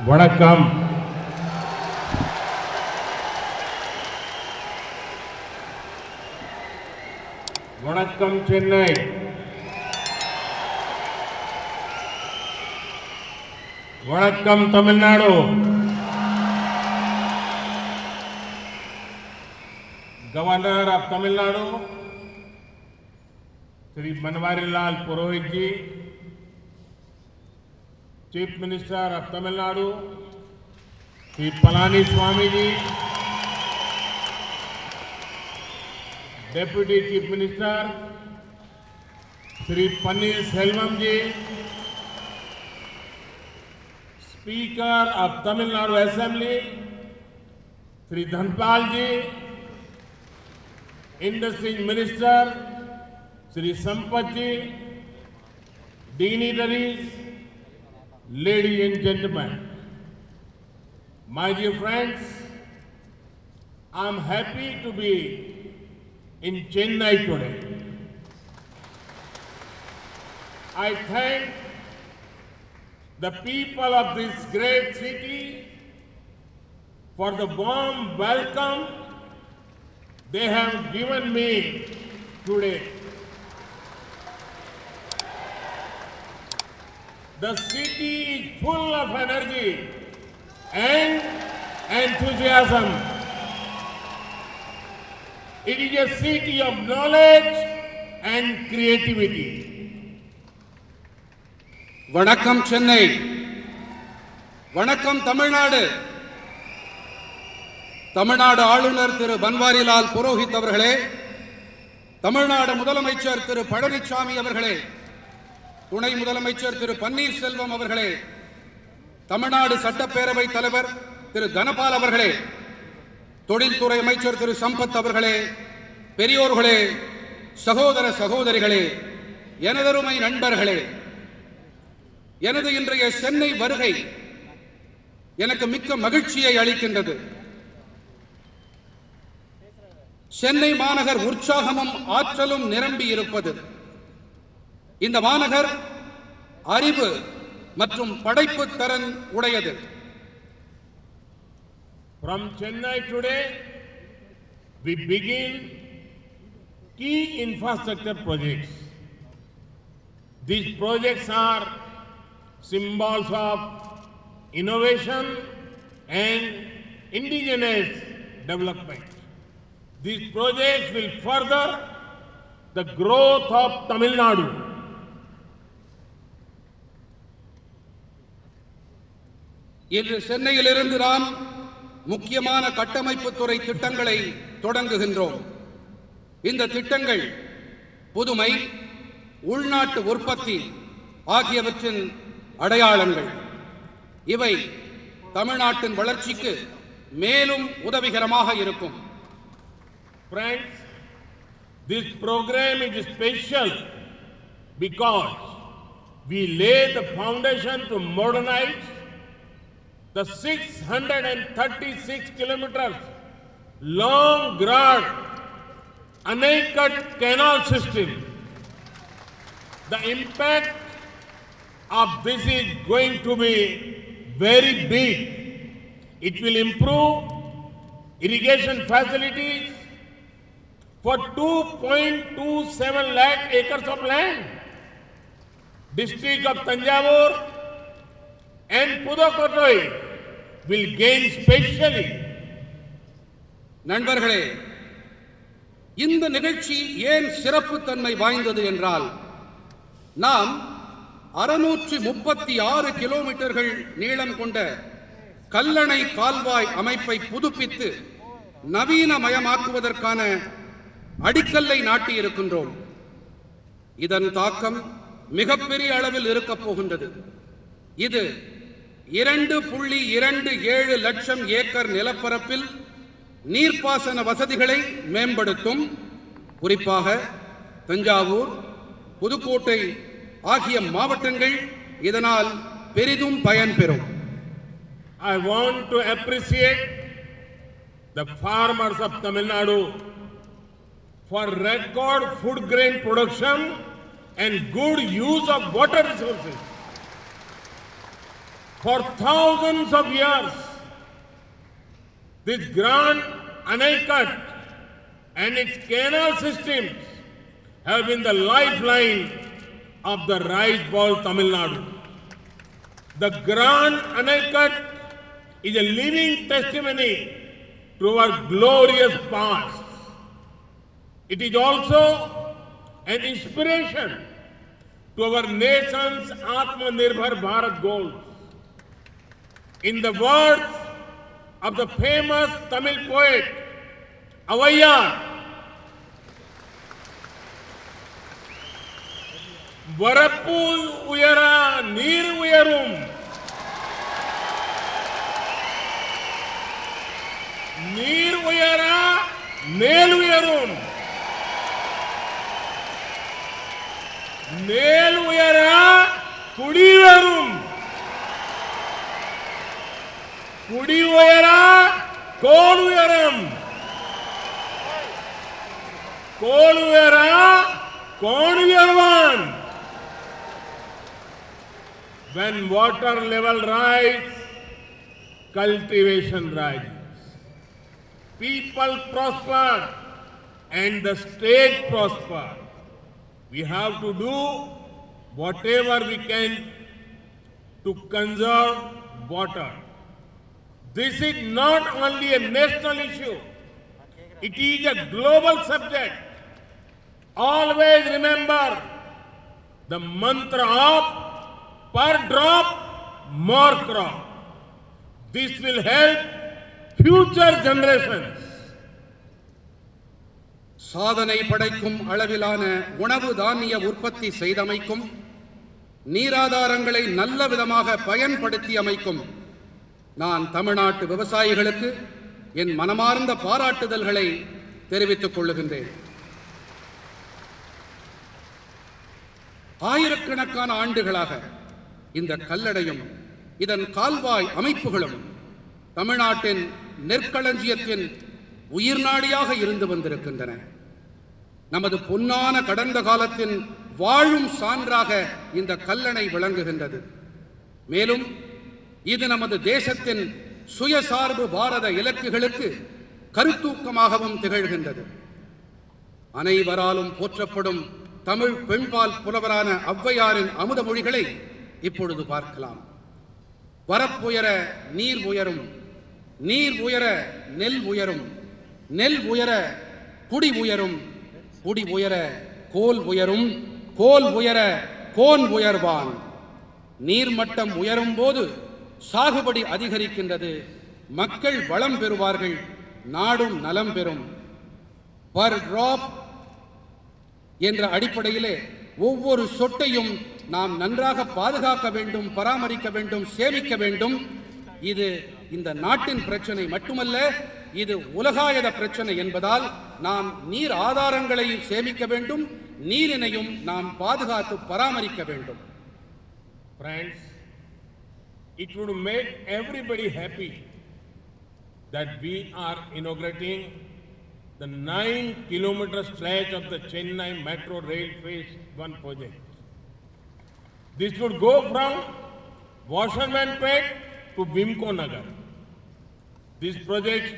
வணக்கம். வணக்கம் சென்னை. வணக்கம் Tamil Nadu. Governor of Tamil Nadu Shri Banwarilal Purohit ji, chief minister of Tamil Nadu Shri Palaniswami ji, deputy chief minister Shri Panneerselvam ji, speaker of Tamil Nadu assembly Shri Dhanapal ji, industry minister Shri Sampath ji, dignitaries, ladies and gentlemen, my dear friends, I am happy to be in Chennai today. I thank the people of this great city for the warm welcome they have given me today. The city is full of energy and enthusiasm. It is a city of knowledge and creativity. வணக்கம் சென்னை. வணக்கம் தமிழ்நாடு. தமிழ்நாடு ஆளுநர் திரு பன்வாரிலால் புரோஹித் அவர்களே, தமிழ்நாடு முதலமைச்சர் திரு பழனிசாமி அவர்களே, துணை முதலமைச்சர் திரு பன்னீர்செல்வம் அவர்களே, தமிழ்நாடு சட்டப்பேரவை தலைவர் திரு தனபால் அவர்களே, தொழில்துறை அமைச்சர் திரு சம்பத் அவர்களே, பெரியோர்களே, சகோதர சகோதரிகளே, எனதருமை நண்பர்களே, எனது இன்றைய சென்னை வருகை எனக்கு மிக்க மகிழ்ச்சியை அளிக்கின்றது. சென்னை மாநகர் உற்சாகமும் ஆற்றலும் நிரம்பி இருப்பது. இந்த மாநகர் அறிவு மற்றும் படைப்பு திறன் உடையது. From Chennai today, we begin key infrastructure projects. These projects are symbols of innovation and indigenous development. These projects will further the growth of Tamil Nadu. இன்று சென்னையிலிருந்து நாம் முக்கியமான கட்டமைப்பு துறை திட்டங்களை தொடங்குகின்றோம். இந்த திட்டங்கள் புதுமை, உள்நாட்டு உற்பத்தி ஆகியவற்றின் அடையாளங்கள். இவை தமிழ்நாட்டின் வளர்ச்சிக்கு மேலும் உதவிகரமாக இருக்கும். Friends, this program is special because we lay the foundation to modernize the 636 kilometers long broad Anaikut canal system. The impact of this is going to be very big. It will improve irrigation facilities for 2.27 lakh acres of land. District of Tanjavur and Pudukkottai will gain specially. நண்பர்களே, இந்த நிகழ்ச்சி ஏன் சிறப்பு தன்மை வாய்ந்தது என்றால், நாம் 636 கிலோமீட்டர்கள் நீளம் கொண்ட கல்லணை கால்வாய் அமைப்பை புதுப்பித்து நவீனமயமாக்குவதற்கான அடிக்கல்லை நாட்டி இருக்கின்றோம். இதன் தாக்கம் மிகப்பெரிய அளவில் இருக்கப் போகின்றது. இது 2.27 லட்சம் ஏக்கர் நிலப்பரப்பில் நீர்ப்பாசன வசதிகளை மேம்படுத்தும். குறிப்பாக தஞ்சாவூர், புதுக்கோட்டை ஆகிய மாவட்டங்கள் இதனால் பெரிதும் பயன்பெறும். I want to appreciate the farmers of Tamil Nadu for record food grain production and good use of water resources. For thousands of years, this Grand Anicut and its canal systems have been the lifeline of the rice bowl Tamil Nadu. The Grand Anicut is a living testimony to our glorious past. It is also an inspiration to our nation's Atmanirbhar Bharat goals. In the words of the famous Tamil poet Avvaiyar, Varappu uyara neer uyarum, neer uyara nel uyarum, nel uyara kudi uyarum, kudi uyara kol uyaram, kol uyara kon uyarvan. When water level rises, cultivation rises. People prosper and the state prosper. We have to do whatever we can to conserve water. This is not only a national issue, it is a global subject. Always remember the mantra of per drop, more crop. This will help future generations. சாதனை படைக்கும் அளவிலான உணவு தானிய உற்பத்தி செய்தமைக்கும் நீராதாரங்களை நல்ல விதமாக பயன்படுத்தி அமைக்கும் நான் தமிழ்நாட்டு விவசாயிகளுக்கு என் மனமார்ந்த பாராட்டுதல்களை தெரிவித்துக் கொள்ளுகின்றேன். ஆயிரக்கணக்கான ஆண்டுகளாக இந்த கல்லடையும் இதன் கால்வாய் அமைப்புகளும் தமிழ்நாட்டின் நெற்களஞ்சியத்தின் உயிர்நாடியாக இருந்து வந்திருக்கின்றன. நமது பொன்னான கடந்த காலத்தின் வாழும் சான்றாக இந்த கல்லணை விளங்குகின்றது. மேலும் இது நமது தேசத்தின் சுயசார்பு பாரத இலக்குகளுக்கு கருத்தூக்கமாகவும் திகழ்கின்றது. அனைவராலும் போற்றப்படும் தமிழ் பெண்பால் புலவரான ஔவையாரின் அமுத மொழிகளை இப்பொழுது பார்க்கலாம். வரப்புயர நீர் உயரும், நீர் உயர நெல் உயரும், நெல் உயர குடி உயரும், குடி உயர கோல் உயரும், கோல் உயர கோன் உயர்வான். நீர்மட்டம் உயரும் போது சாகுபடி அதிகரிக்கின்றது, மக்கள் வளம் பெறுவார்கள், நாடும் நலம் பெறும். பர் டிராப் என்ற அடிப்படையிலே ஒவ்வொரு சொட்டையும் நாம் நன்றாக பாதுகாக்க வேண்டும், பராமரிக்க வேண்டும், சேமிக்க வேண்டும். இது இந்த நாட்டின் பிரச்சனை மட்டுமல்ல, இது உலகாயத பிரச்சனை என்பதால் நாம் நீர் ஆதாரங்களை சேமிக்க வேண்டும், நீரினையும் நாம் பாதுகாத்து பராமரிக்க வேண்டும். Friends, it would make everybody happy that we are inaugurating the 9-kilometer stretch of the Chennai Metro Rail Phase 1 project. This would go from Washermanpet to Vimko Nagar. This project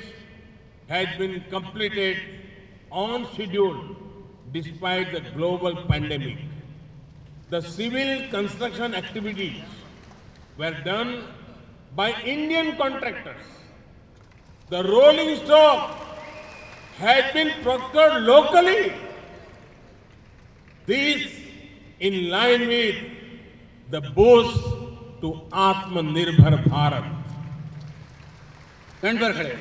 has been completed on schedule despite the global pandemic. The civil construction activities were done by Indian contractors. The rolling stock had been procured locally. This in line with the boost to Atmanirbhar Bharat. நண்பர்களே,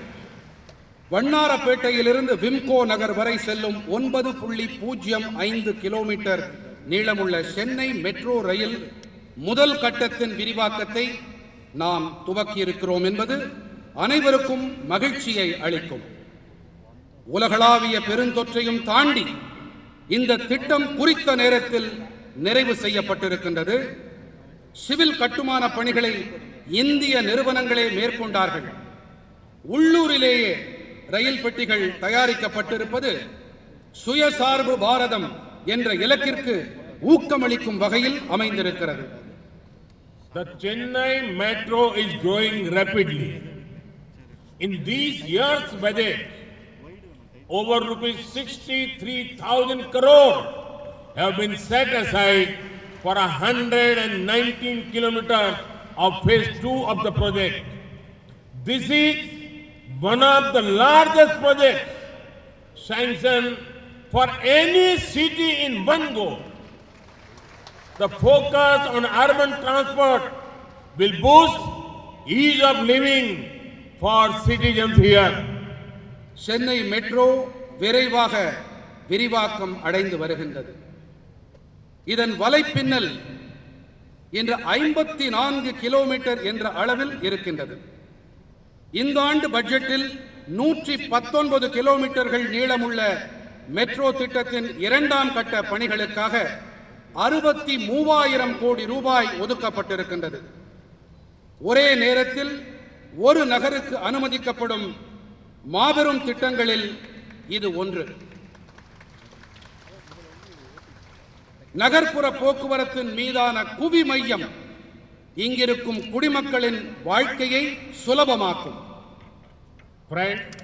வண்ணாரப்பேட்டையிலிருந்து விம்கோ நகர் வரை செல்லும் 9.05 kilometre நீளமுள்ள Chennai metro rail முதல் கட்டத்தின் விரிவாக்கத்தை நாம் துவக்கியிருக்கிறோம் என்பது அனைவருக்கும் மகிழ்ச்சியை அளிக்கும். உலகளாவிய பெருந்தொற்றையும் தாண்டி இந்த திட்டம் குறித்த நேரத்தில் நிறைவு செய்யப்பட்டிருக்கின்றது. சிவில் கட்டுமான பணிகளை இந்திய நிறுவனங்களே மேற்கொண்டார்கள். உள்ளூரிலேயே ரயில் பெட்டிகள் தயாரிக்கப்பட்டிருப்பது சுயசார்பு பாரதம் என்ற இலக்கிற்கு ஊக்கமளிக்கும் வகையில் அமைந்திருக்கிறது. The Chennai Metro is growing rapidly. In these years' budget, over rupees 63,000 crore have been set aside for 119 kilometers of phase 2 of the project. This is one of the largest projects sanctioned for any city in one go. The focus on urban transport will boost ease of living for citizens here. Chennai metro விரைவாக விரிவாக்கம் அடைந்து வருகின்றது. இதன் வலைப்பின்னல் இன்று 54 kilometre என்ற அளவில் இருக்கின்றது. இந்த ஆண்டு பட்ஜெட்டில் 119 கிலோமீட்டர்கள் நீளமுள்ள மெட்ரோ திட்டத்தின் இரண்டாம் கட்ட பணிகளுக்காக 63,000 கோடி ரூபாய் ஒதுக்கப்பட்டிருக்கின்றது. ஒரே நேரத்தில் ஒரு நகருக்கு அனுமதிக்கப்படும் மாபெரும் திட்டங்களில் இது ஒன்று. நகர்ப்புற போக்குவரத்தின் மீதான குவி மையம் இங்கிருக்கும் குடிமக்களின் வாழ்க்கையை சுலபமாக்கும். Friends,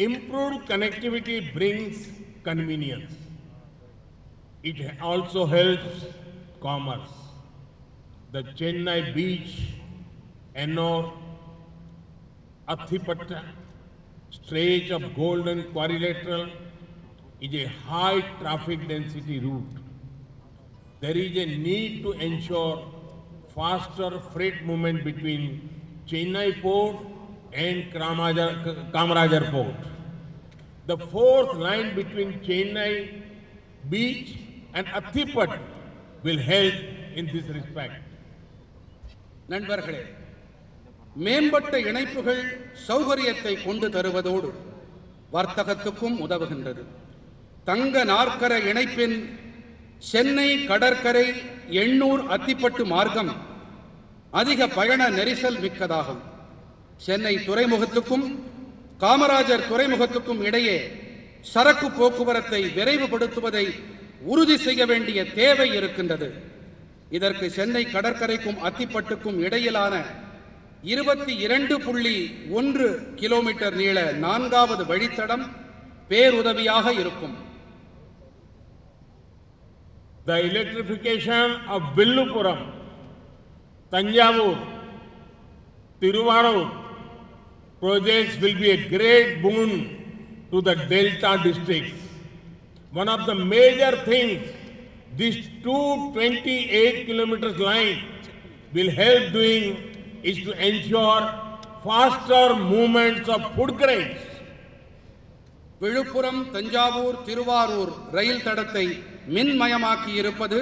improved connectivity brings convenience. It also helps commerce. The Chennai beach, Ennore, Athipatta stretch of Golden Quadrilateral is a high traffic density route. There is a need to ensure faster freight movement between Chennai port and Kamarajar port. The fourth line between Chennai beach and Athipat will help in this respect. நண்பர்களே, மேம்பட்ட இணைப்புகள் சௌகரியத்தை கொண்டு தருவதோடு வர்த்தகத்துக்கும் உதவுகின்றது. தங்க நாற்கர இணைப்பின் சென்னை கடற்கரை எண்ணூர் அத்திப்பட்டு மார்க்கம் அதிக பயண நெரிசல் மிக்கதாகும். சென்னை துறைமுகத்துக்கும் காமராஜர் துறைமுகத்துக்கும் இடையே சரக்கு போக்குவரத்தை விரைவுபடுத்துவதை உறுதி செய்ய வேண்டிய தேவை இருக்கின்றது. இதற்கு சென்னை கடற்கரைக்கும் அத்திப்பட்டுக்கும் இடையிலான 22.1 கிலோமீட்டர் நீள நான்காவது வழித்தடம் பேருதவியாக இருக்கும். The electrification of Villupuram, Tanjavur, Tiruvarur projects will be a great boon to the Delta districts. One of the major things this 228 kilometers line will help doing is to ensure faster movements of food grains. Villupuram, Thanjavur, Thiruvarur ரயில் தடத்தை மின்மயமாக்கி இருப்பது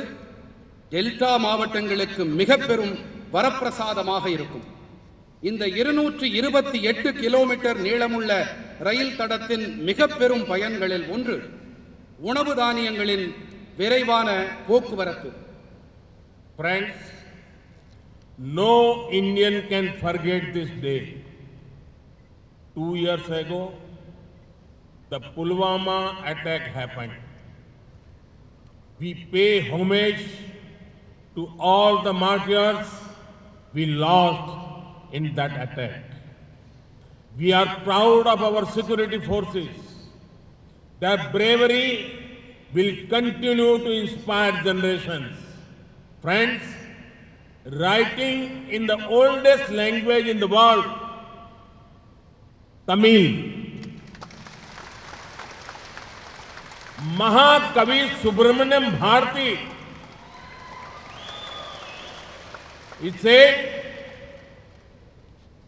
delta மாவட்டங்களுக்கு மிக பெரும் வரப்பிரசாதமாக இருக்கும். இந்த 228 kilometre நீளமுள்ள ரயில் தடத்தின் மிக பெரும் பயன்களில் ஒன்று உணவு தானியங்களின் விரைவான போக்குவரத்து. Friends, no Indian can forget this day. 2 years ago, the Pulwama attack happened. We pay homage to all the martyrs we lost in that attack. We are proud of our security forces. Their bravery will continue to inspire generations. Friends, writing in the oldest language in the world, Tamil, Mahakavi Subramaniam Bharati, he said,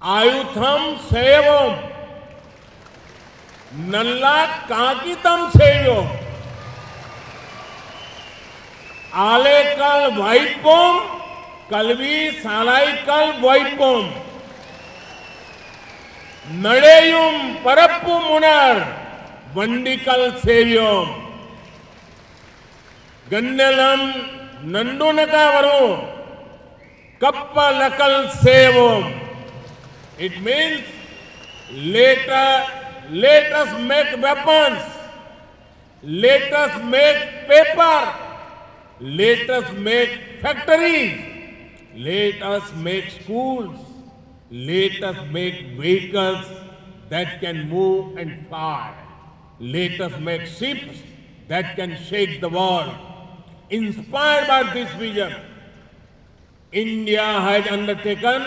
Ayutham Sevam, Nalla Kakitam Sevam, Alekal Vaipom, Kalvi Salaikal Vaipom, Nadeyum Parappu Munar, Vandikal Sevyom, Gandalam Nandunakavaru, Kappalakal Sevom. It means let us make weapons, let us make paper, let us make factories, let us make schools, let us make vehicles that can move and fly. Let us make ships that can shake the world. Inspired by this vision, India has undertaken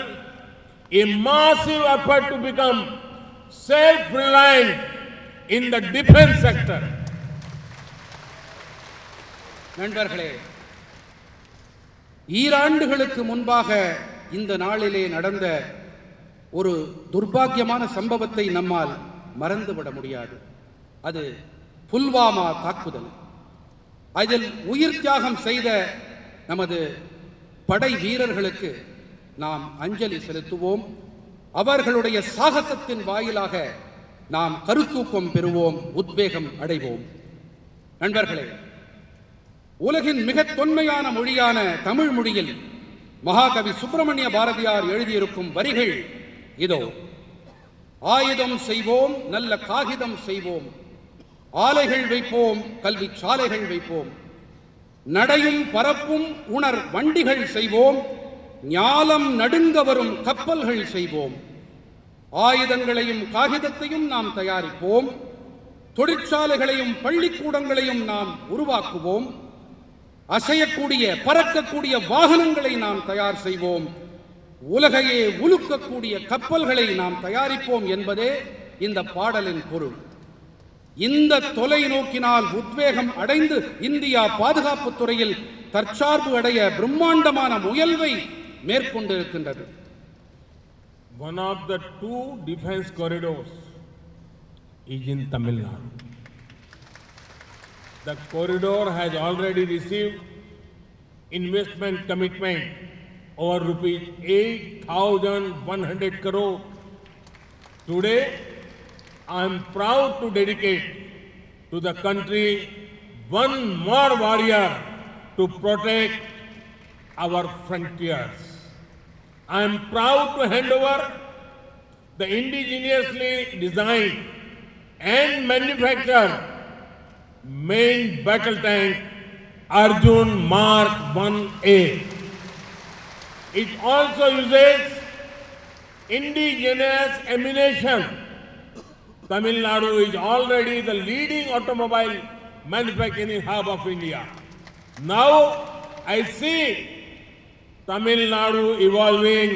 a massive effort to become self-reliant in the defense sector. நண்பர்களே, ஈராண்டுகளுக்கு முன்பாக இந்த நாளிலே நடந்த ஒரு துர்பாக்கியமான சம்பவத்தை நம்மால் மறந்துவிட முடியாது. அது புல்வாமா தாக்குதல். அதில் உயிர் தியாகம் செய்த நமது படை வீரர்களுக்கு நாம் அஞ்சலி செலுத்துவோம். அவர்களுடைய சாகசத்தின் வாயிலாக நாம் கருத்தூக்கம் பெறுவோம், உத்வேகம் அடைவோம். நண்பர்களே, உலகின் மிக தொன்மையான மொழியான தமிழ் மொழியில் மகாகவி சுப்பிரமணிய பாரதியார் எழுதியிருக்கும் வரிகள் இதோ. ஆயுதம் செய்வோம், நல்ல காகிதம் செய்வோம், ஆலைகள் வைப்போம், கல்வி சாலைகள் வைப்போம், நடையும் பரப்பும் உணர் வண்டிகள் செய்வோம், ஞாலம் நடுங்க வரும் கப்பல்கள் செய்வோம், ஆயுதங்களையும் காகிதத்தையும் நாம் தயாரிப்போம், தொழிற்சாலைகளையும் பள்ளிக்கூடங்களையும் நாம் உருவாக்குவோம், அசையக்கூடிய பறக்கக்கூடிய வாகனங்களை நாம் தயார் செய்வோம், உலகையே உலுக்கக்கூடிய கப்பல்களை நாம் தயாரிப்போம் என்பதே இந்த பாடலின் பொருள். இந்த தொலைநோக்கினால் உத்வேகம் அடைந்து இந்தியா பாதுகாப்பு துறையில் தற்சார்பு அடைய பிரம்மாண்டமான முயல்வை மேற்கொண்டிருக்கின்றது. One of the two defense corridors is in Tamil Nadu. The corridor has already received investment commitment over rupees 8,100 crore. Today, I am proud to dedicate to the country one more warrior to protect our frontiers. I am proud to hand over the indigenously designed and manufactured main battle tank Arjun Mark 1A. It also uses indigenous ammunition. Tamil Nadu is already the leading automobile manufacturing hub of India. Now I see Tamil Nadu evolving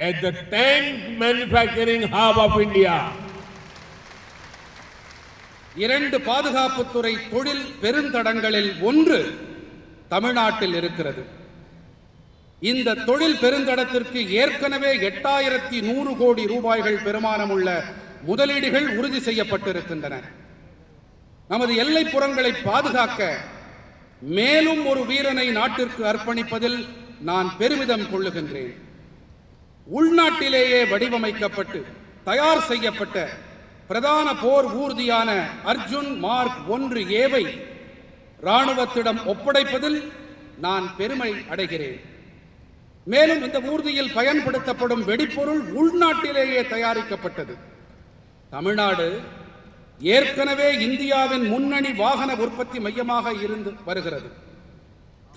as the tank manufacturing hub of India. இரண்டு பாதுகாப்புத்துறை தொழில் பெருந்தடங்களில் ஒன்று தமிழ்நாட்டில் இருக்கிறது. இந்த தொழில் பெருந்தடத்திற்கு ஏற்கனவே 8100 கோடி ரூபாய்கள் பெருமானமுள்ள முதலீடுகள் உறுதி செய்யப்பட்டிருக்கின்றன. நமது எல்லைப்புறங்களை பாதுகாக்க மேலும் ஒரு வீரனை நாட்டிற்கு அர்ப்பணிப்பதில் நான் பெருமிதம் கொள்ளுகின்றேன். உள்நாட்டிலேயே வடிவமைக்கப்பட்டு தயார் செய்யப்பட்ட பிரதான போர் ஊர்தியான அர்ஜுன் மார்க் 1ஏவை இராணுவத்திடம் ஒப்படைப்பதில் நான் பெருமை அடைகிறேன். மேலும் இந்த ஊர்தியில் பயன்படுத்தப்படும் வெடிப்பொருள் உள்நாட்டிலேயே தயாரிக்கப்பட்டது. தமிழ்நாடு ஏற்கனவே இந்தியாவின் முன்னணி வாகன உற்பத்தி மையமாக இருந்து வருகிறது.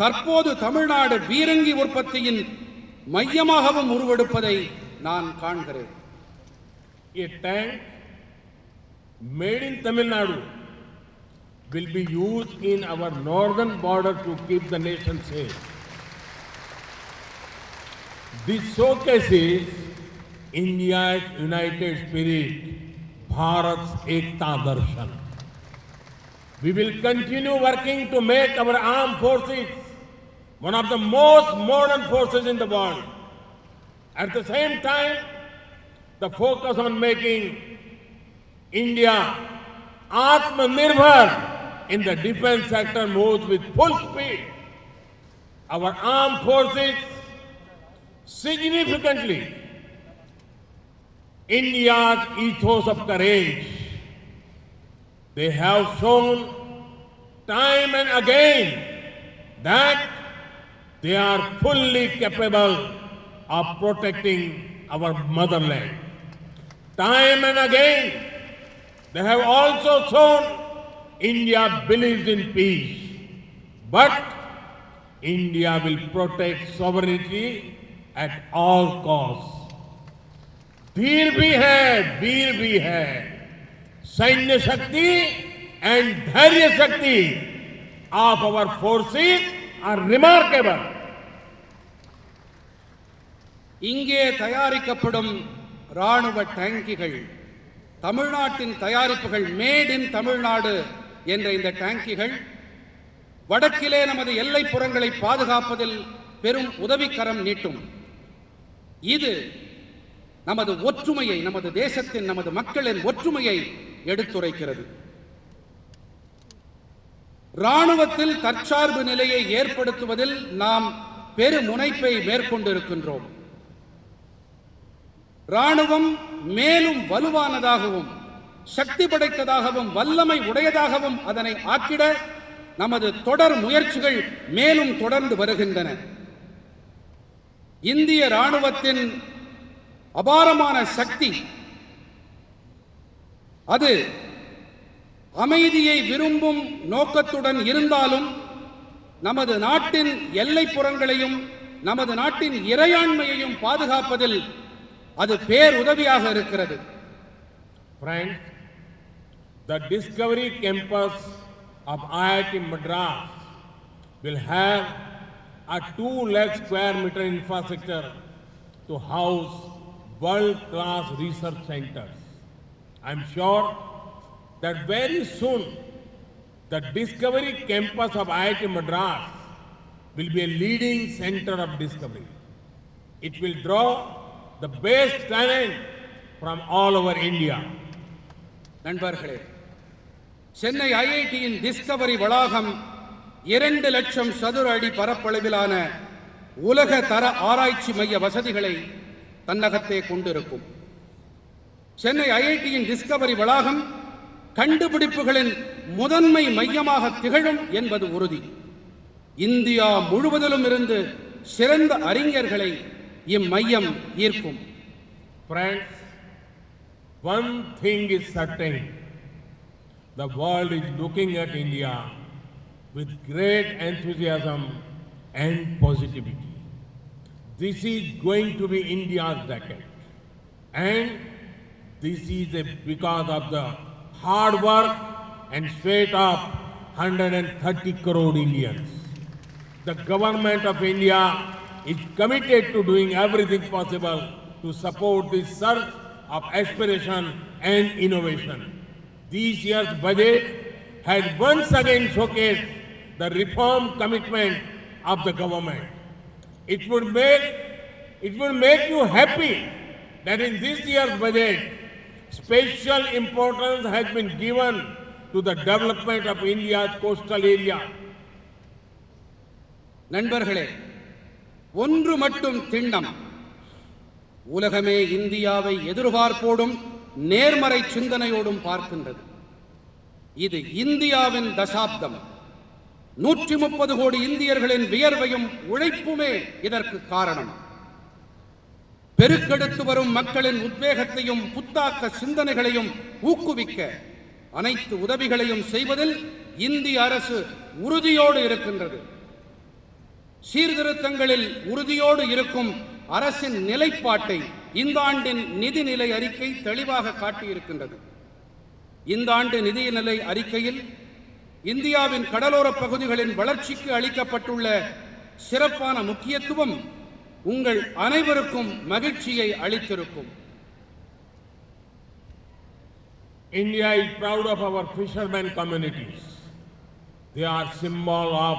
தற்போது தமிழ்நாடு பீரங்கி உற்பத்தியின் மையமாகவும் உருவெடுப்பதை நான் காண்கிறேன். A tank made in Tamil Nadu will be used in our northern border to keep the nation safe. This showcases India's united spirit, Bharat's Ekta Darshan. We will continue working to make our armed forces one of the most modern forces in the world. At the same time, the focus on making India Atmanirbhar in the defense sector moves with full speed. Our armed forces significantly India's ethos of courage. They have shown time and again that they are fully capable of protecting our motherland. Time and again, they have also shown India believes in peace. But India will protect sovereignty at all costs. वीर भी है सैन्य शक्ति and धैर्य शक्ति of our forces are remarkable. இங்கே தயாரிக்கப்படும் ராணுவ டேங்கிகள், தமிழ்நாட்டின் தயாரிப்புகள், மேட் இன் தமிழ்நாடு என்ற இந்த டேங்கிகள் வடக்கிலே நமது எல்லைப்புறங்களை பாதுகாப்பதில் பெரும் உதவிக்கரம் நீட்டும். இது நமது ஒற்றுமையை, நமது தேசத்தின், நமது மக்களின் ஒற்றுமையை எடுத்துரைக்கிறது. ராணுவத்தில் தற்சார்பு நிலையை ஏற்படுத்துவதில் நாம் பெருமுனைப்பை மேற்கொண்டிருக்கின்றோம். ராணுவம் மேலும் வலுவானதாகவும் சக்தி படைத்ததாகவும் வல்லமை உடையதாகவும் அதனை ஆக்கிட நமது தொடர் முயற்சிகள் மேலும் தொடர்ந்து வருகின்றன. இந்திய ராணுவத்தின் அபாரமான சக்தி அது அமைதியை விரும்பும் நோக்கத்துடன் இருந்தாலும் நமது நாட்டின் எல்லைப்புறங்களையும் நமது நாட்டின் இறையாண்மையையும் பாதுகாப்பதில் அது பேருதவியாக இருக்கிறது. Friends, the Discovery Campus of IIT Madras will have a 2 lakh square meter infrastructure to house world-class research centers. I am sure that very soon the Discovery Campus of IIT Madras will be a leading center of discovery. It will draw the best talent from all over India. நண்பர்களே, Chennai ஐஐடியின் Discovery வளாகம் 2 லட்சம் சதுர அடி பரப்பளவிலான உலக தர ஆராய்ச்சி மைய வசதிகளை தன்னகத்தே கொண்டிருக்கும். சென்னை ஐஐடியின் டிஸ்கவரி வளாகம் கண்டுபிடிப்புகளின் முதன்மை மையமாக திகழும் என்பது உறுதி. இந்தியா முழுவதிலும் இருந்து சிறந்த அறிஞர்களை இம்மையம் ஈர்க்கும். Friends, one thing is certain. The world is looking at India with great enthusiasm and positivity. This is going to be India's decade. And this is because of the hard work and sweat of 130 crore Indians. The government of India is committed to doing everything possible to support this surge of aspiration and innovation. This year's budget has once again showcased the reform commitment of the government. It would make you happy that in this year's budget, special importance has been given to the development of India's coastal area. நண்பர்களே, ஒன்று மட்டும் திண்ணம். உலகமே இந்தியாவை எதிர்பார்ப்போடும் நேர்மறை சிந்தனையோடும் பார்க்கின்றது. இது இந்தியாவின் தசாப்தம். 130 கோடி இந்தியர்களின் வியர்வையும் உழைப்புமே இதற்கு காரணம். பெருக்கெடுத்து வரும் மக்களின் உத்வேகத்தையும் புத்தாக்க சிந்தனைகளையும் ஊக்குவிக்க அனைத்து உதவிகளையும் செய்வதில் இந்திய அரசு உறுதியோடு இருக்கின்றது. சீர்திருத்தங்களில் உறுதியோடு இருக்கும் அரசின் நிலைப்பாட்டை இந்த ஆண்டின் நிதிநிலை அறிக்கை தெளிவாக காட்டியிருக்கின்றது. இந்த ஆண்டு நிதிநிலை அறிக்கையில் இந்தியாவின் கடலோர பகுதிகளின் வளர்ச்சிக்கு அளிக்கப்பட்டுள்ள சிறப்பான முக்கியத்துவம் உங்கள் அனைவருக்கும் மகிழ்ச்சியை அளித்திருக்கும். India is proud of our fishermen communities. They are symbol of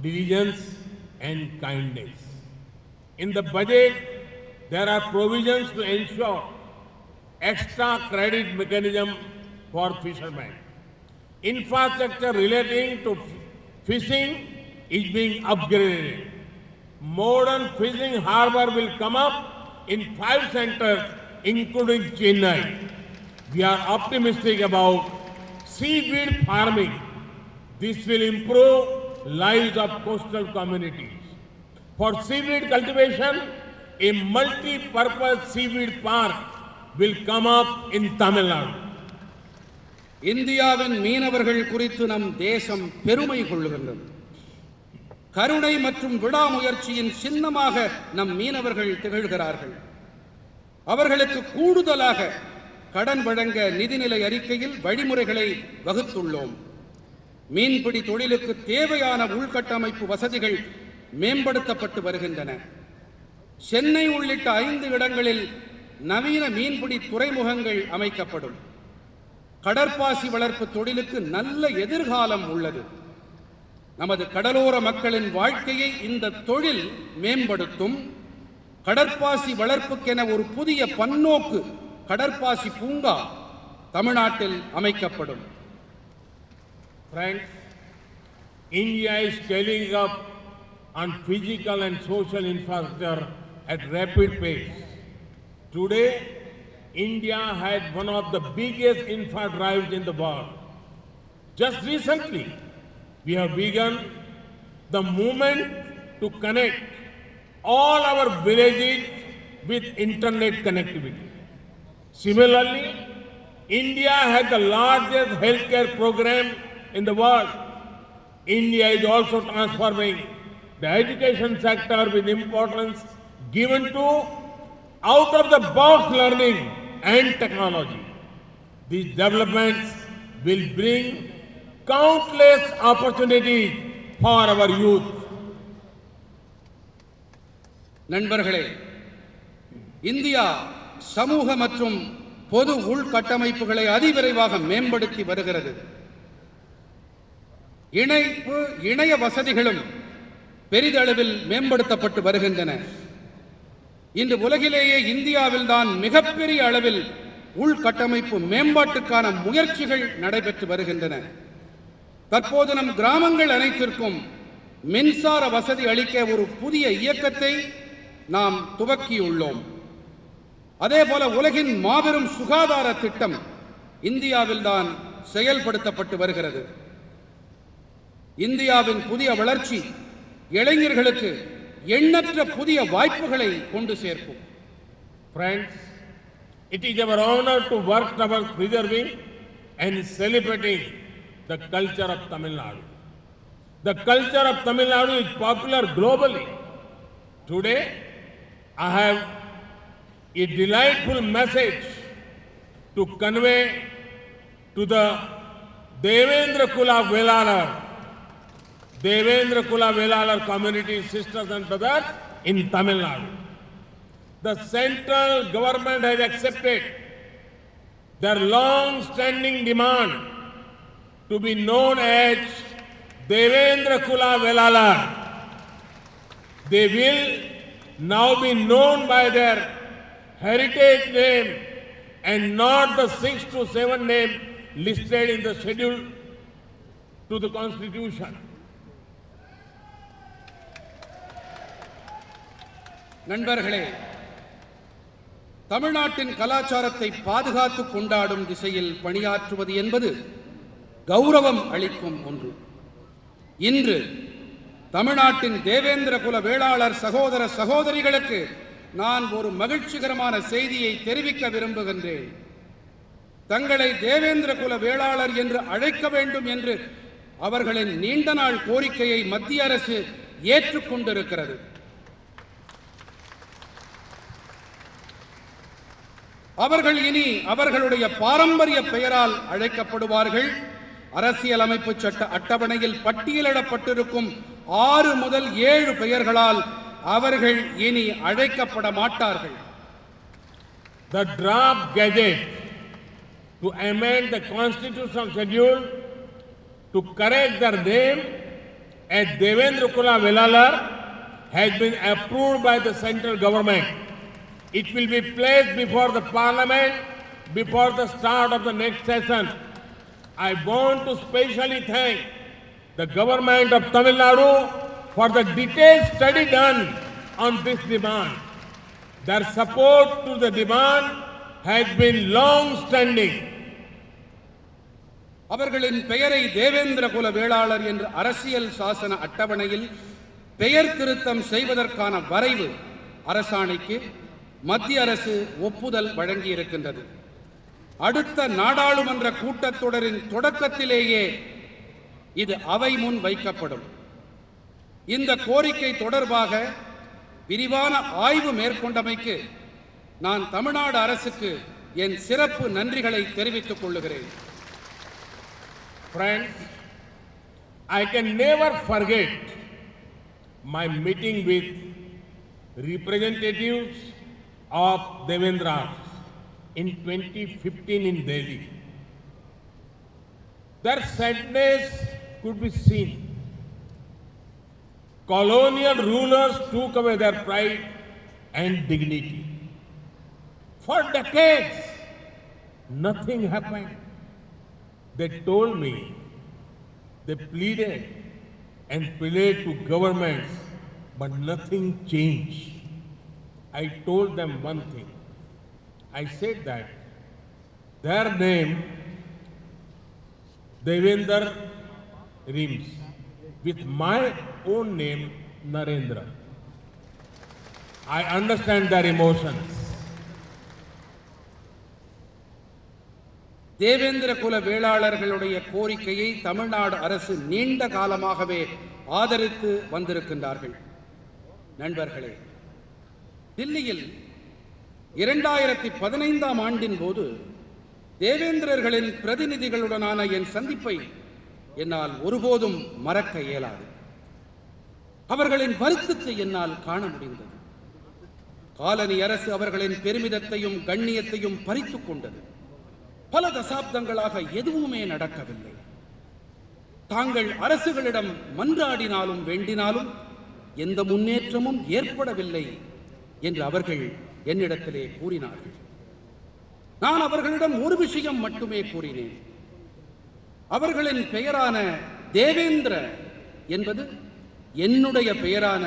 diligence and kindness. In the budget, there are provisions to ensure extra credit mechanism for fishermen. Infrastructure relating to fishing is being upgraded. Modern fishing harbor will come up in 5 centers, including Chennai. We are optimistic about seaweed farming. This will improve lives of coastal communities. For seaweed cultivation, a multi-purpose seaweed park will come up in Tamil Nadu. இந்தியாவின் மீனவர்கள் குறித்து நம் தேசம் பெருமை கொள்கின்றது. கருணை மற்றும் விடாமுயற்சியின் சின்னமாக நம் மீனவர்கள் திகழ்கிறார்கள். அவர்களுக்கு கூடுதலாக கடன் வழங்க நிதிநிலை அறிக்கையில் வழிமுறைகளை வகுத்துள்ளோம். மீன்பிடி தொழிலுக்கு தேவையான உள்கட்டமைப்பு வசதிகள் மேம்படுத்தப்பட்டு வருகின்றன. சென்னை உள்ளிட்ட 5 இடங்களில் நவீன மீன்பிடி துறைமுகங்கள் அமைக்கப்படும். கடற்பாசி வளர்ப்பு தொழிலுக்கு நல்ல எதிர்காலம் உள்ளது. நமது கடலோர மக்களின் வாழ்க்கையை இந்த தொழில் மேம்படுத்தும். கடற்பாசி வளர்ப்புக்கென ஒரு புதிய பன்னோக்கு கடற்பாசி பூங்கா தமிழ்நாட்டில் அமைக்கப்படும். Friends, India is scaling up on physical and social infrastructure at rapid pace. Today, India had one of the biggest infra drives in the world. Just recently, we have begun the movement to connect all our villages with internet connectivity. Similarly, India has the largest healthcare program in the world. India is also transforming the education sector with importance given to out-of-the-box learning and technology. These developments will bring countless opportunities for our youth. நண்பர்களே, India சமூக மற்றும் பொது உள்கட்டமைப்புகளை அதிவிரைவாக மேம்படுத்தி வருகிறது. இணைய வசதிகளும் பெரிதளவில் மேம்படுத்தப்பட்டு வருகின்றன. இன்று உலகிலேயே இந்தியாவில்தான் மிகப்பெரிய அளவில் உள்கட்டமைப்பு மேம்பாட்டுக்கான முயற்சிகள் நடைபெற்று வருகின்றன. தற்போது நம் கிராமங்கள் அனைத்திற்கும் மின்சார வசதி அளிக்க ஒரு புதிய இயக்கத்தை நாம் துவக்கியுள்ளோம். அதேபோல உலகின் மாபெரும் சுகாதார திட்டம் இந்தியாவில்தான் செயல்படுத்தப்பட்டு வருகிறது. இந்தியாவின் புதிய வளர்ச்சி இளைஞர்களுக்கு எண்ணற்ற புதிய வாய்ப்புகளை கொண்டு சேர்க்கும். Friends, it is our honor to work towards preserving and celebrating the culture of Tamil Nadu. The culture of Tamil Nadu is popular globally. Today, I have a delightful message to convey to the Devendra Kula Velalar community sisters and brothers in Tamil Nadu. The central government has accepted their long-standing demand to be known as Devendra Kula Velalar. They will now be known by their heritage name and not the 6 to 7 name listed in the schedule to the Constitution. நண்பர்களே, தமிழ்நாட்டின் கலாச்சாரத்தை பாதுகாத்து கொண்டாடும் திசையில் பணியாற்றுவது என்பது கௌரவம் அளிக்கும் ஒன்று. இன்று தமிழ்நாட்டின் தேவேந்திர குல வேளாளர் சகோதர சகோதரிகளுக்கு நான் ஒரு மகிழ்ச்சிகரமான செய்தியை தெரிவிக்க விரும்புகின்றேன். தங்களை தேவேந்திர குல வேளாளர் என்று அழைக்க வேண்டும் என்று அவர்களின் நீண்ட நாள் கோரிக்கையை மத்திய அரசு ஏற்றுக்கொண்டிருக்கிறது. அவர்கள் இனி அவர்களுடைய பாரம்பரிய பெயரால் அழைக்கப்படுவார்கள். அரசியலமைப்பு சட்ட அட்டவணையில் பட்டியலிடப்பட்டிருக்கும் 6 முதல் 7 பெயர்களால் அவர்கள் இனி அழைக்கப்பட மாட்டார்கள். The draft gazette to amend the constitutional schedule to correct their name as Devendra Kula Velalar has been approved by the central government. It will be placed before the parliament before the start of the next session. I want to specially thank the government of Tamil Nadu for the detailed study done on this demand. Their support to the demand has been long-standing. அவர்களின் பெயரை தேவேந்திர குல வேளாளர் என்று அரசியல் சாசன அட்டவணையில் பெயர் திருத்தம் செய்வதற்கான வரைவு அரசாணைக்கு மத்திய அரசு ஒப்புதல் வழங்கியிருக்கின்றது. அடுத்த நாடாளுமன்ற கூட்டத்தொடரின் தொடக்கத்திலேயே இது அவை முன் வைக்கப்படும். இந்த கோரிக்கை தொடர்பாக விரிவான ஆய்வு மேற்கொண்டமைக்கு நான் தமிழ்நாடு அரசுக்கு என் சிறப்பு நன்றிகளை தெரிவித்துக் கொள்கிறேன். Friends, I can never forget my meeting with representatives of Devendra in 2015 in Delhi. Their sadness could be seen. Colonial rulers took away their pride and dignity. For decades, nothing happened. They told me, they pleaded and pleaded to governments, but nothing changed. I told them one thing. I said that their name, Devendra, rhymes with my own name, Narendra. I understand their emotions. Devendra குல வேளாளர்களுடைய கோரிக்கையை தமிழ்நாடு அரசு நீண்ட காலமாகவே ஆதரித்து வந்திருக்கின்றார்கள். நண்பர்களே, தில்லியில் 2015ஆம் ஆண்டின் போது தேவேந்திரர்களின் பிரதிநிதிகளுடனான என் சந்திப்பை என்னால் ஒருபோதும் மறக்க இயலாது. அவர்களின் வருத்தத்தை என்னால் காண முடிந்தது. காலனி அரசு அவர்களின் பெருமிதத்தையும் கண்ணியத்தையும் பறித்துக் கொண்டது. பல தசாப்தங்களாக எதுவுமே நடக்கவில்லை. தாங்கள் அரசுகளிடம் மன்றாடினாலும் வேண்டினாலும் எந்த முன்னேற்றமும் ஏற்படவில்லை என்று அவர்கள் என்னிடத்திலே கூறினார்கள். நான் அவர்களிடம் ஒரு விஷயம் மட்டுமே கூறினேன். அவர்களின் பெயரான தேவேந்திர என்பது என்னுடைய பெயரான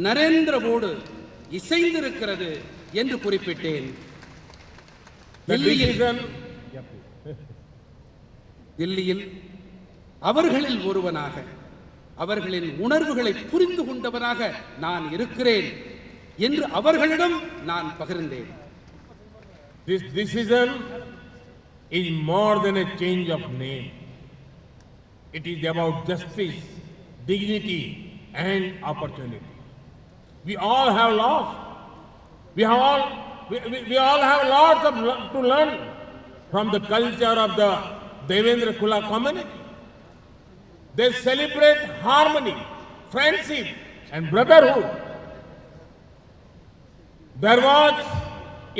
நரேந்திரவோடு இசைந்திருக்கிறது என்று குறிப்பிட்டேன். தில்லியில் அவர்களில் ஒருவனாக, அவர்களின் உணர்வுகளை புரிந்து கொண்டவனாக நான் இருக்கிறேன் என்று அவர்களிடம் நான் பகிர்ந்தேன். This decision is more than a change of name. It is about justice, dignity, and opportunity. We all have lost. We all have lots to learn from the culture of the Devendra Kula community. They celebrate harmony, friendship, and brotherhood. There was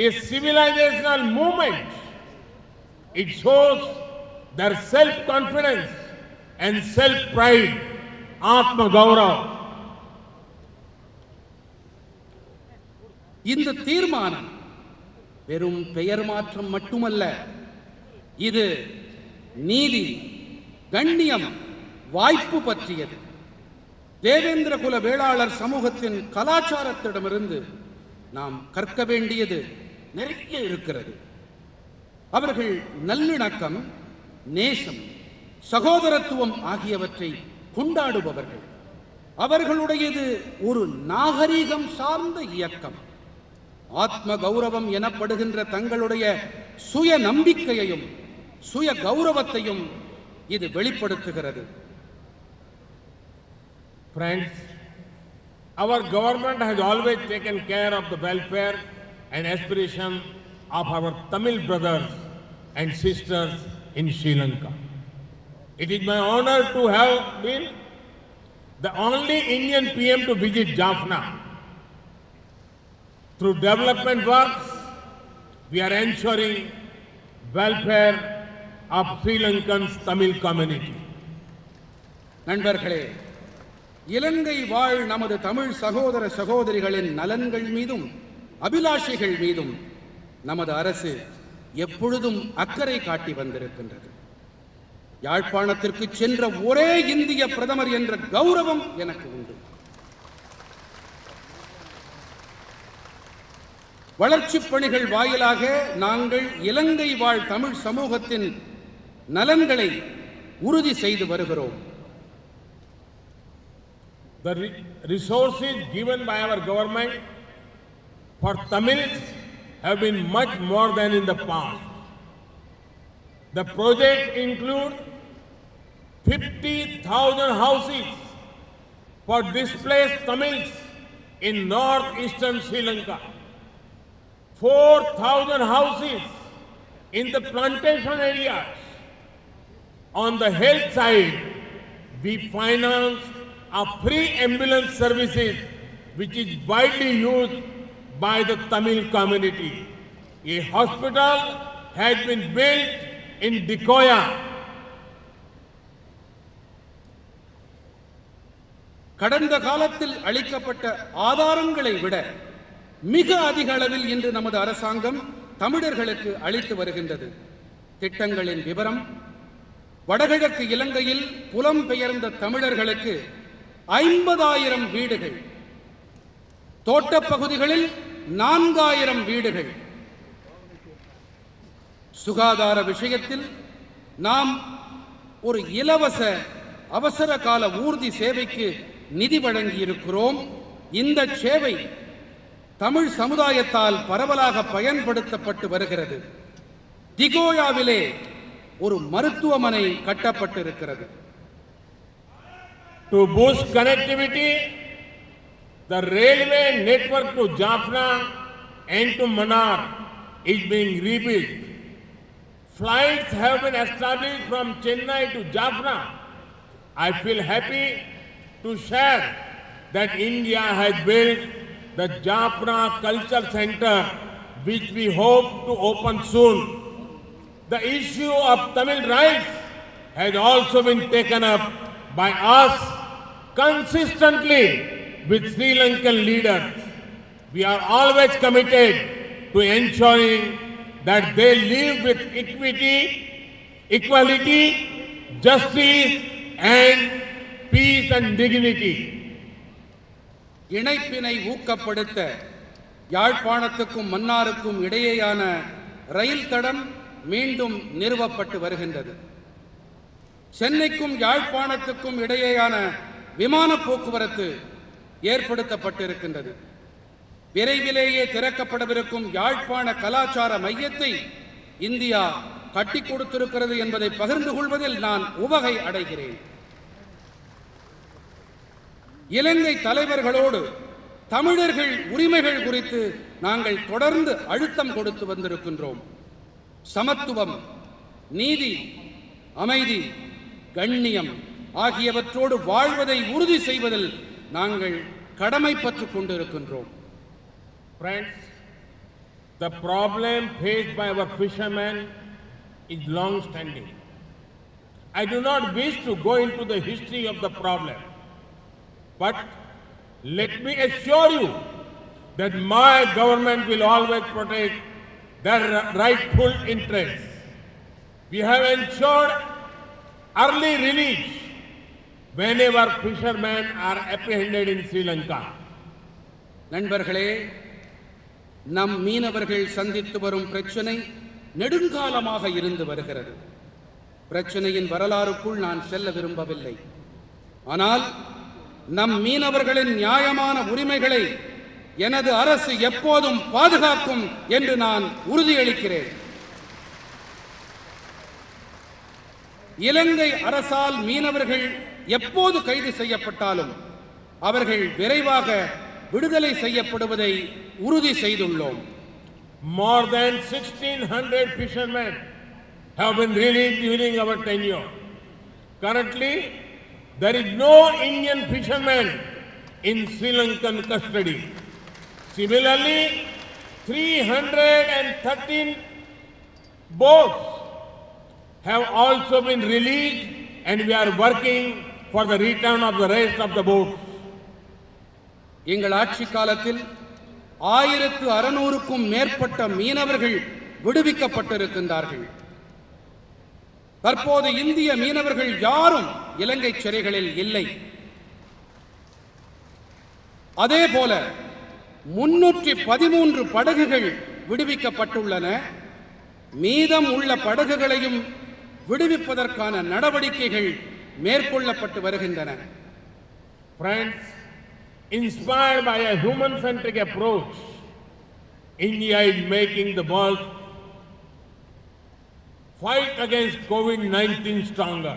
a civilizational movement. It shows their self-confidence and self-pride, Atma Gaurav. இந்த தீர்மானம் வெறும் பெயர் மாற்றம் மட்டுமல்ல, இது நீதி, கண்ணியம், வாய்ப்பு பற்றியது. தேவேந்திர குல வேளாளர் சமூகத்தின் கலாச்சாரத்திடமிருந்து நாம் கற்க வேண்டியது நிறைய இருக்கிறது. அவர்கள் நல்லிணக்கம், நேசம், சகோதரத்துவம் ஆகியவற்றை கொண்டாடுபவர்கள். அவர்களுடையது ஒரு நாகரீகம் சார்ந்த இயக்கம். ஆத்ம கௌரவம் எனப்படுகின்ற தங்களுடைய சுய நம்பிக்கையையும் சுய கௌரவத்தையும் இது வெளிப்படுத்துகிறது. Friends, our government has always taken care of the welfare and aspiration of our Tamil brothers and sisters in Sri Lanka. It is my honor to have been the only Indian PM to visit Jaffna. Through development works, we are ensuring welfare of Sri Lankan's Tamil community. நண்பர்களே, இலங்கை வாழ் நமது தமிழ் சகோதர சகோதரிகளின் நலன்கள் மீதும் அபிலாஷைகள் மீதும் நமது அரசு எப்பொழுதும் அக்கறை காட்டி வந்திருக்கின்றது. யாழ்ப்பாணத்திற்கு சென்ற ஒரே இந்திய பிரதமர் என்ற கௌரவம் எனக்கு உண்டு. வளர்ச்சிப் பணிகள் வாயிலாக நாங்கள் இலங்கை வாழ் தமிழ் சமூகத்தின் நலன்களை உறுதி செய்து வருகிறோம். The resources given by our government for Tamils have been much more than in the past. The projects include 50,000 houses for displaced Tamils in northeastern Sri Lanka. 4,000 houses in the plantation areas. On the health side, we finance a free ambulance services which is widely used by the Tamil community. A hospital has been built in Dikoya. கடந்த காலத்தில் அளிக்கப்பட்ட ஆதாரங்களை விட மிக அதிக அளவில் இன்று நமது அரசாங்கம் தமிழர்களுக்கு அளித்து வருகின்றது. திட்டங்களின் விவரம்: வடகிழக்கு இலங்கையில் புலம்பெயர்ந்த தமிழர்களுக்கு 50,000 வீடுகள், தோட்டப்பகுதிகளில் 4,000 வீடுகள். சுகாதார விஷயத்தில் நாம் ஒரு இலவச அவசர கால ஊர்தி சேவைக்கு நிதி வழங்கி இருக்கிறோம். இந்த சேவை தமிழ் சமுதாயத்தால் பரவலாக பயன்படுத்தப்பட்டு வருகிறது. திகோயாவிலே ஒரு மருத்துவமனை கட்டப்பட்டிருக்கிறது. To boost connectivity, the railway network to Jaffna and to Mannar is being rebuilt. Flights have been established from Chennai to Jaffna. I feel happy to share that India has built the Jaffna Culture Center, which we hope to open soon. The issue of Tamil rights has also been taken up by us consistently with Sri Lankan leaders. We are always committed to ensuring that they live with equality, justice and peace and dignity. இணைப்பினை ஊக்கப்படுத்த யாழ்ப்பாணத்துக்கும் மன்னாருக்கும் இடையேயான ரயில் தடம் மீண்டும் நிறுவப்பட்டு வருகின்றது. சென்னைக்கும் யாழ்ப்பாணத்துக்கும் இடையேயான விமான போக்குவரத்து ஏற்படுத்தப்பட்டிருக்கின்றது. விரைவிலேயே திறக்கப்படவிருக்கும் யாழ்ப்பாண கலாச்சார மையத்தை இந்தியா கட்டி கொடுத்திருக்கிறது என்பதை பகிர்ந்து கொள்வதில் நான் உவகை அடைகிறேன். இலங்கை தலைவர்களோடு தமிழர்கள் உரிமைகள் குறித்து நாங்கள் தொடர்ந்து அழுத்தம் கொடுத்து வந்திருக்கின்றோம். சமத்துவம், நீதி, அமைதி, கண்ணியம் ஆகியவற்றோடு வாழ்வதை உறுதி செய்வதில் நாங்கள் கடமைப்பட்டுக் கொண்டிருக்கின்றோம். Friends, the problem faced by our fishermen is long standing. I do not wish to go into the history of the problem, but let me assure you that my government will always protect their rightful interests. We have ensured early release whenever fishermen are apprehended in Sri Lanka. நண்பர்களே, நம் மீனவர்கள் சந்தித்து வரும் பிரச்சனை நெடுங்காலமாக இருந்து வருகிறது. பிரச்சனையின் வரலாறுக்குள் நான் செல்ல விரும்பவில்லை. ஆனால் நம் மீனவர்களின் நியாயமான உரிமைகளை எனது அரசு எப்போதும் பாதுகாக்கும் என்று நான் உறுதியளிக்கிறேன். இலங்கை அரசால் மீனவர்கள் எப்போது கைது செய்யப்பட்டாலும் அவர்கள் விரைவாக விடுதலை செய்யப்படுவதை உறுதி செய்துள்ளோம். More than 1,600 fishermen have been released during our tenure. Currently, there is no Indian fisherman in Sri Lankan custody. Similarly, 313 boats have also been released and we are working for the return of the rest of the boats. எங்கள் ஆட்சி காலத்தில் 1600க்கும் மேற்பட்ட மீனவர்கள் விடுவிக்கப்பட்டிருக்கின்றார்கள். தற்போது இந்திய மீனவர்கள் யாரும் இலங்கை சிறைகளில் இல்லை. அதேபோல 313 படகுகள் விடுவிக்கப்பட்டுள்ளன. மீதம் உள்ள படகுகளையும் விடுவிப்பதற்கான நடவடிக்கைகள் மேற்கொள்ளப்பட்டு வருகின்றன. Friends, inspired by a human-centric approach, India is making the world fight against COVID-19 stronger.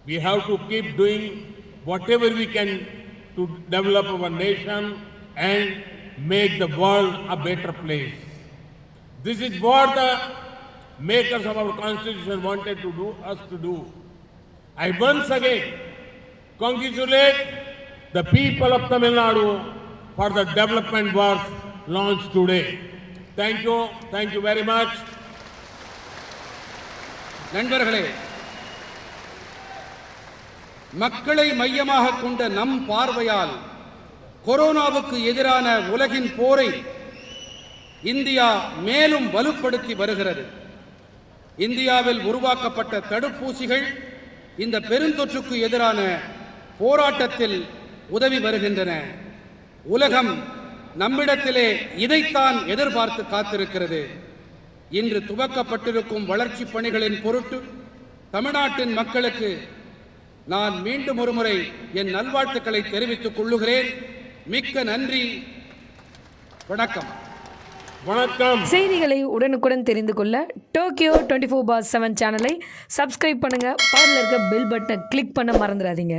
We have to keep doing whatever we can to develop our nation and make the world a better place. This is what the makers of our constitution wanted to do us to do. I once again congratulate the people of Tamil Nadu for the development work launched today. Thank you very much. நண்பர்களே, மக்களை மையமாக கொண்ட நம் பார்வையால் கொரோனாவுக்கு எதிரான உலகின் போரை இந்தியா மேலும் வலுப்படுத்தி வருகிறது. இந்தியாவில் உருவாக்கப்பட்ட தடுப்பூசிகள் இந்த பெருந்தொற்றுக்கு எதிரான போராட்டத்தில் உதவி வருகின்றன. உலகம் நம்மிடத்திலே இதைத்தான் எதிர்பார்த்து காத்திருக்கிறது. இன்று துவக்கப்பட்டிருக்கும் வளர்ச்சி பணிகளின் பொருட்டு தமிழ்நாட்டின் மக்களுக்கு நான் மீண்டும் ஒருமுறை என் நல்வாழ்த்துக்களை தெரிவித்துக் கொள்ளுகிறேன். மிக்க நன்றி. வணக்கம். வணக்கம். செய்திகளை உடனுக்குடன் தெரிந்து கொள்ள டோக்கியோ 24/7 சேனலை சப்ஸ்கிரைப் பண்ணுங்க. பக்கத்தில் இருக்க பெல் பட்டனை கிளிக் பண்ண மறந்துடாதீங்க.